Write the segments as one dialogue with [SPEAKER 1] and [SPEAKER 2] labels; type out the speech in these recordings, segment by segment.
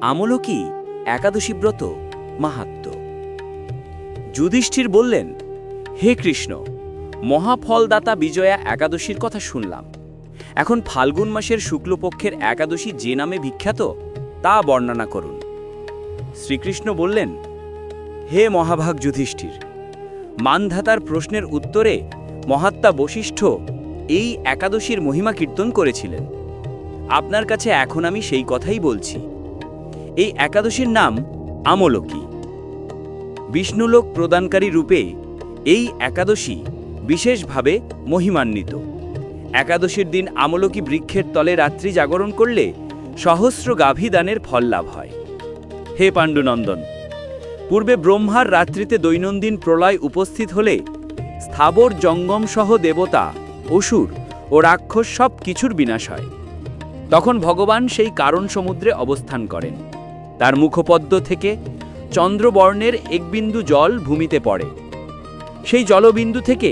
[SPEAKER 1] আমলকি একাদশী ব্রত মাহাত্ম্য। যুধিষ্ঠির বললেন, হে কৃষ্ণ, মহাফলদাতা বিজয়া একাদশীর কথা শুনলাম। এখন ফাল্গুন মাসের শুক্লপক্ষের একাদশী যে নামে বিখ্যাত তা বর্ণনা করুন। শ্রীকৃষ্ণ বললেন, হে মহাভাগ যুধিষ্ঠির, মানধাতার প্রশ্নের উত্তরে মহাত্মা বশিষ্ঠ এই একাদশীর মহিমা কীর্তন করেছিলেন। আপনার কাছে এখন আমি সেই কথাই বলছি। এই একাদশীর নাম আমলকি। বিষ্ণুলোক প্রদানকারী রূপে এই একাদশী বিশেষভাবে মহিমান্বিত। একাদশীর দিন আমলকি বৃক্ষের তলে রাত্রি জাগরণ করলে সহস্র গাভী দানের ফল লাভ হয়। হে পাণ্ডুনন্দন, পূর্বে ব্রহ্মার রাত্রিতে দৈনন্দিন প্রলয় উপস্থিত হলে স্থাবর জঙ্গম সহ দেবতা, অসুর ও রাক্ষস সব কিছুর বিনাশ হয়। তখন ভগবান সেই কারণ সমুদ্রে অবস্থান করেন। তার মুখপদ্ম থেকে চন্দ্রবর্ণের এক বিন্দু জল ভূমিতে পড়ে। সেই জলবিন্দু থেকে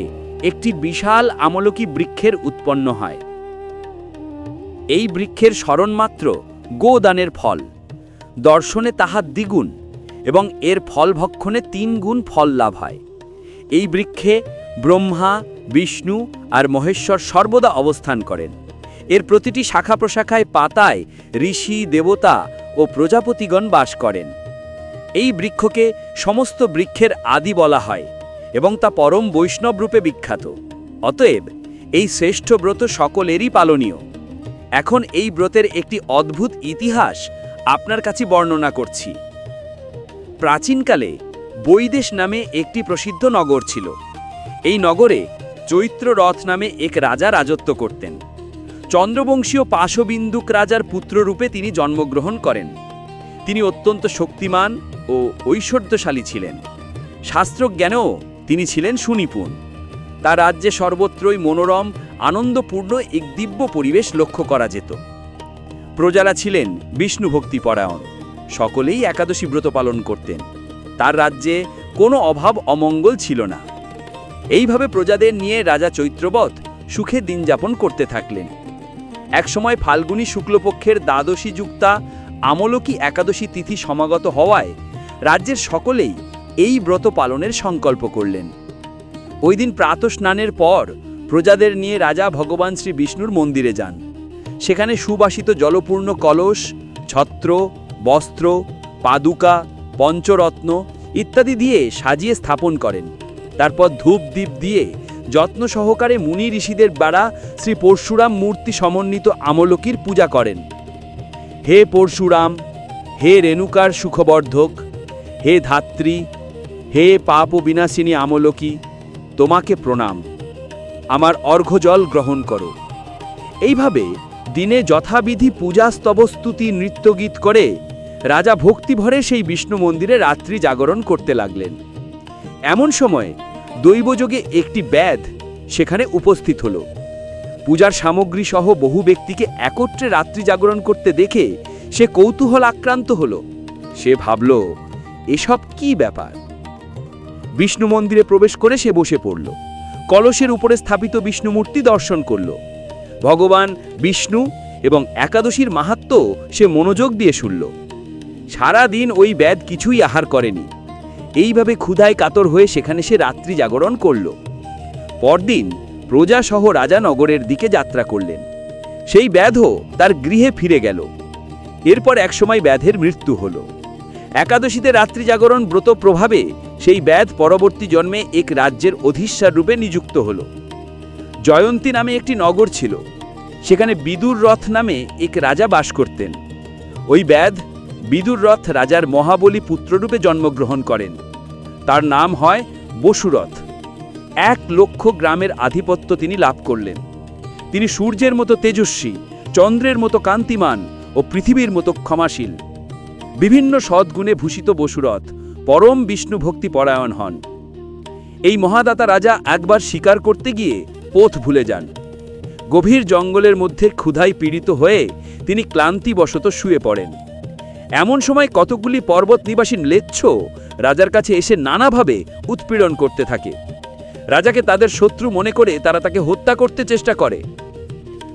[SPEAKER 1] একটি বিশাল আমলকি বৃক্ষের উৎপন্ন হয়। এই বৃক্ষের স্মরণমাত্র গোদানের ফল, দর্শনে তাহা দ্বিগুণ এবং এর ফল ভক্ষণে 3 গুণ ফল লাভ হয়। এই বৃক্ষে ব্রহ্মা, বিষ্ণু আর মহেশ্বর সর্বদা অবস্থান করেন। এর প্রতিটি শাখা প্রশাখায় পাতায় ঋষি, দেবতা ও প্রজাপতিগণ বাস করেন। এই বৃক্ষকে সমস্ত বৃক্ষের আদি বলা হয় এবং তা পরম বৈষ্ণব রূপে বিখ্যাত। অতএব এই শ্রেষ্ঠ ব্রত সকলেরই পালনীয়। এখন এই ব্রতের একটি অদ্ভুত ইতিহাস আপনার কাছে বর্ণনা করছি। প্রাচীনকালে বৈদেশ নামে একটি প্রসিদ্ধ নগর ছিল। এই নগরে চৈত্র রথ নামে এক রাজা রাজত্ব করতেন। চন্দ্রবংশীয় পাশবিন্দুক রাজার পুত্ররূপে তিনি জন্মগ্রহণ করেন। তিনি অত্যন্ত শক্তিমান ও ঐশ্বর্যশালী ছিলেন। শাস্ত্রজ্ঞানেও তিনি ছিলেন সুনিপুণ। তার রাজ্যে সর্বত্রই মনোরম, আনন্দপূর্ণ এক দিব্য পরিবেশ লক্ষ্য করা যেত। প্রজারা ছিলেন বিষ্ণুভক্তিপরায়ণ, সকলেই একাদশী ব্রত পালন করতেন। তার রাজ্যে কোনো অভাব অমঙ্গল ছিল না। এইভাবে প্রজাদের নিয়ে রাজা চৈত্রবৎ সুখে দিন যাপন করতে থাকলেন। একসময় ফাল্গুনী শুক্লপক্ষের দ্বাদশী যুক্তা আমলকি একাদশী তিথি সমাগত হওয়ায় রাজ্যের সকলেই এই ব্রত পালনের সংকল্প করলেন। ওই দিন প্রাতঃস্নানের পর প্রজাদের নিয়ে রাজা ভগবান শ্রী বিষ্ণুর মন্দিরে যান। সেখানে সুবাসিত জলপূর্ণ কলস, ছত্র, বস্ত্র, পাদুকা, পঞ্চরত্ন ইত্যাদি দিয়ে সাজিয়ে স্থাপন করেন। তারপর ধূপ দ্বীপ দিয়ে যত্ন সহকারে মুনি ঋষিদের দ্বারা শ্রী পরশুরাম মূর্তি সমন্বিত আমলকির পূজা করেন। হে পরশুরাম, হে রেণুকার সুখবর্ধক, হে ধাত্রী, হে পাপ বিনাশিনী আমলকি, তোমাকে প্রণাম, আমার অর্ঘ্যজল গ্রহণ করো। এইভাবে দিনে যথাবিধি পূজা স্তবস্তুতি নৃত্যগীত করে রাজা ভক্তিভরে সেই বিষ্ণু মন্দিরে রাত্রি জাগরণ করতে লাগলেন। এমন সময় দৈবযোগে একটি ব্যাধ সেখানে উপস্থিত হল। পূজার সামগ্রী সহ বহু ব্যক্তিকে একত্রে রাত্রি জাগরণ করতে দেখে সে কৌতূহল আক্রান্ত হল। সে ভাবল, এসব কি ব্যাপার? বিষ্ণু মন্দিরে প্রবেশ করে সে বসে পড়ল। কলসের উপরে স্থাপিত বিষ্ণু মূর্তি দর্শন করল। ভগবান বিষ্ণু এবং একাদশীর মাহাত্ম্য সে মনোযোগ দিয়ে শুনল। সারা দিন ওই ব্যাধ কিছুই আহার করেনি। এইভাবে ক্ষুধায় কাতর হয়ে সেখানে সে রাত্রি জাগরণ করল। পরদিন প্রজা সহ রাজা নগরের দিকে যাত্রা করলেন। সেই ব্যাধও তার গৃহে ফিরে গেল। এরপর একসময় ব্যাধের মৃত্যু হল। একাদশীতে রাত্রি জাগরণ ব্রত প্রভাবে সেই ব্যাধ পরবর্তী জন্মে এক রাজ্যের অধীশ্বর রূপে নিযুক্ত হল। জয়ন্তী নামে একটি নগর ছিল। সেখানে বিদুর রথ নামে এক রাজা বাস করতেন। ওই ব্যাধ বিদুর রথ রাজার মহাবলী পুত্ররূপে জন্মগ্রহণ করেন। তার নাম হয় বসুরথ। 1 লক্ষ গ্রামের আধিপত্য তিনি লাভ করলেন। তিনি সূর্যের মতো তেজস্বী, চন্দ্রের মতো কান্তিমান ও পৃথিবীর মতো ক্ষমাশীল। বিভিন্ন সদ্গুণে ভূষিত বসুরথ পরম বিষ্ণু ভক্তি পরায়ণ হন। এই মহাদাতা রাজা একবার শিকার করতে গিয়ে পথ ভুলে যান। গভীর জঙ্গলের মধ্যে ক্ষুধায় পীড়িত হয়ে তিনি ক্লান্তিবশত শুয়ে পড়েন। এমন সময় কতগুলি পর্বত নিবাসী ম্লেচ্ছ রাজার কাছে এসে নানাভাবে উৎপীড়ন করতে থাকে। রাজাকে তাদের শত্রু মনে করে তারা তাকে হত্যা করতে চেষ্টা করে।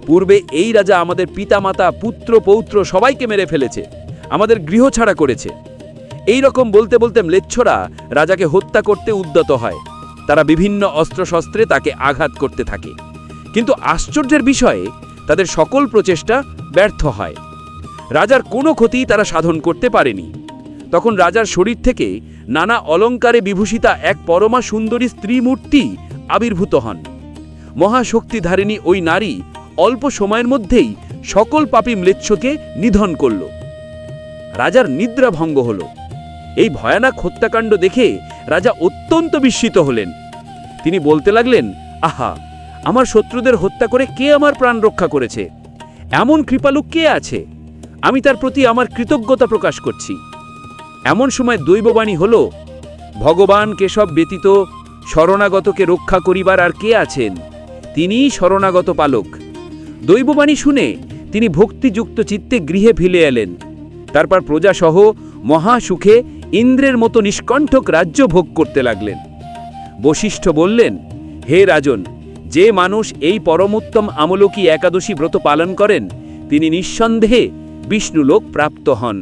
[SPEAKER 1] পূর্বে এই রাজা আমাদের পিতামাতা, পুত্র, পৌত্র সবাইকে মেরে ফেলেছে।
[SPEAKER 2] আমাদের গৃহ ছাড়া করেছে। এই রকম বলতে বলতে ম্লেচ্ছরা রাজাকে হত্যা করতে উদ্যত হয়। তারা বিভিন্ন অস্ত্রশস্ত্রে তাকে আঘাত করতে থাকে, কিন্তু আশ্চর্যের বিষয়ে তাদের সকল প্রচেষ্টা ব্যর্থ হয়। রাজার কোনো ক্ষতি তারা সাধন করতে পারেনি। তখন রাজার শরীর থেকে নানা অলঙ্কারে বিভূষিতা এক পরমা সুন্দরী স্ত্রী মূর্তি আবির্ভূত হন। মহাশক্তিধারিণী ওই নারী অল্প সময়ের মধ্যেই সকল পাপী ম্লেচ্ছকে নিধন করল। রাজার নিদ্রা ভঙ্গ হল। এই ভয়ানক হত্যাকাণ্ড দেখে রাজা অত্যন্ত বিস্মিত হলেন। তিনি বলতে লাগলেন, আহা, আমার শত্রুদের হত্যা করে কে আমার প্রাণ রক্ষা করেছে? এমন কৃপালু কে আছে? আমি তার প্রতি আমার কৃতজ্ঞতা প্রকাশ করছি। এমন সময় দৈববাণী হল, ভগবান কেশব ব্যতীত শরণাগতকে রক্ষা করিবার আর কে আছেন? তিনিই শরণাগত পালক। দৈববাণী শুনে তিনি ভক্তিযুক্ত চিত্তে গৃহে ফিরে এলেন। তারপর প্রজাসহ মহাসুখে ইন্দ্রের মতো নিষ্কণ্ঠক রাজ্য ভোগ করতে লাগলেন। বশিষ্ঠ বললেন, হে রাজন, যে মানুষ এই পরমোত্তম আমলকি একাদশী ব্রত পালন করেন তিনি নিঃসন্দেহে বিষ্ণুলোক প্রাপ্ত হন।